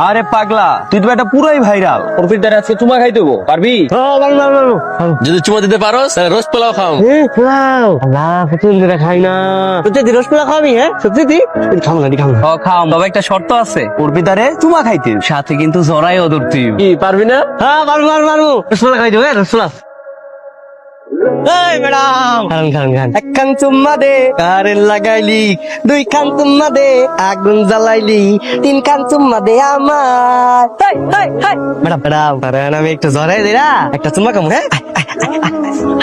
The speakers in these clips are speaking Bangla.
আরে পাগলা, তুই তো একটা পুরাই ভাইরাল। প্রফিট দ্বারা আজকে চুমা খাই দেবো, পারবি? যদি চুমা দিতে পারো তাহলে রোজ পোলাও খাও। খাই না সত্যি রস পোলা খাবি? হ্যাঁ সত্যি খাও না খাও না। খাও, তবে একটা শর্ত আছে, উর্বি দ্বারে চুমা খাইতে সাথে কিন্তু জরাই ধরতি। কি পারবি না? হ্যাঁ পারবো রসগোল্লা খাই দেবো। রসগোল্লা এই ম্যাডাম খান এক খান চুম্মা দে কারেন্ট লাগাইলি, দুই খান চুম্মা দে আগুন জ্বালাইলি, তিন খান চুম্মা দে আমার। ম্যাডাম আমি একটু জরাই দিই না, একটা চুম্মা কামু। হ্যাঁ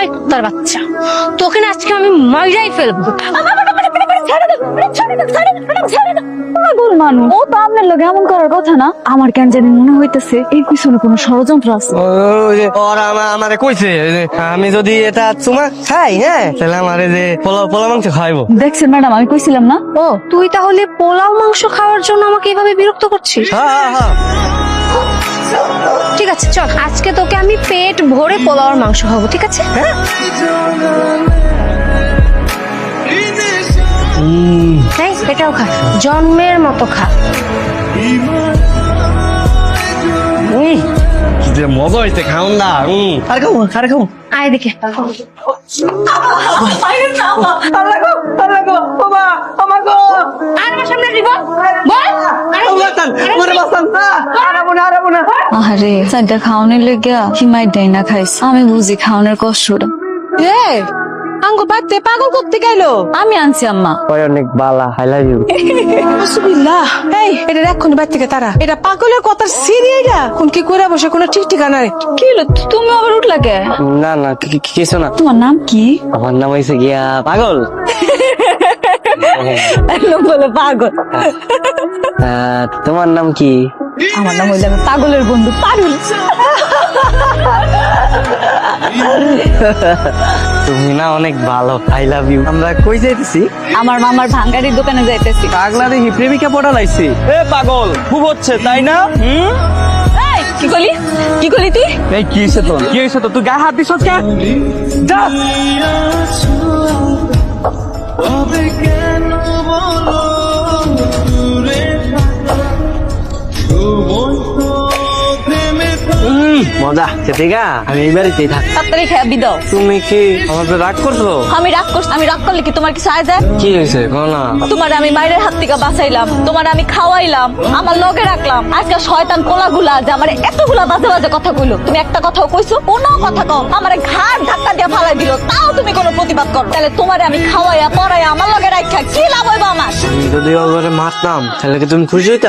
এই তোর বাচ্চা, তোকে না আজকে আমি মাইরাই ফেলবো। মানুষ ও তো আপনার লোক এমন করার কথা না। আমার কেন জানি মনে হইতেছে এই পিছনে কোনো ষড়যন্ত্র আছে। ওরা আমারে কইছে যে আমি যদি এটা চুমা খাই, হ্যাঁ তাহলে আমার যে পোলা মাংস খাইবো। দেখছেন ম্যাডাম, আমি কইছিলাম না। ও তুই তাহলে পোলাও মাংস খাওয়ার জন্য আমাকে এভাবে বিরক্ত করছিস? হ্যাঁ ঠিক আছে চল, আজকে তোকে আমি পেট ভরে পোলাওর মাংস খাবো, ঠিক আছে? এই, এটাও খা, জন্মের মতো খা। কি যে মজা হইছে, খাও না। আর খাও আয় দেখে আর আমার সামনে দিব আরে চারটা খাওয়ানোর লেগা হিমাই দেয় না খাইস। আমি বুঝি খাওয়ানোর কষ্টটা। আঙ্গো বাড়তে পাগল করতে গেলো। আমি আনছি আম্মা। অনেক বালা, আই লাভ ইউ। বিসমিল্লাহ। এই এটা এখন বাড়ি থেকে তারা এটা পাগলের কথা সিরি, এটা কোন কি করে বসে কোনো ঠিক ঠিকানা রে। কি হলো, তুমি আবার উঠলা কে? না কিছু না। তোমার নাম কি? আমার নাম হয়েছে গিয়া পাগল। বলে পাগল। তোমার নাম কি? আমার নাম হইলে আমি পাগলের বন্ধু পারুল। তুমি না অনেক ভালো, আই লাভ ইউ। আমরা কই যাইতেছি? আমার মামার ভাঙ্গারির দোকানে যাইতেছি। পাগলা দেখি প্রেমিকা পটা লাইছে। এ পাগল, খুব হচ্ছে তাই না? এই, কি করলি তুই? এই কি হয়েছে তোর? কি হয়েছে তোর? তুই গায়ে হাত দিছস কে? যা। মজা সেদিকা আমি এই বাড়িতেই থাক। তাড়াতাড়ি খেয়ে বিদাও। তুমি কি আমাকে রাগ করছো? আমি রাগ করলে কি তোমার কিছু আয় যায়? কি হয়েছে না? তোমার আমি মায়ের হাত থেকে বাঁচাইলাম, তোমার আমি খাওয়াইলাম, আমার লগে রাখলাম। আজকে শয়তান পোলাগুলা যে আমার এতগুলা বাজে বাজে কথা কইলো, তুমি একটা কথাও কইছো? কোনো কথা কম, আমার ঘাট ধাক্কা দিয়ে ফালাই দিল, তাও তুমি কোনো প্রতিবাদ করো? তাহলে তোমার আমি খাওয়াইয়া পড়াইয়া আমার লগে রাখা কি লাভ হইব আমার? যদি ওর মারতাম তাহলে কি তুমি খুশি হইতা?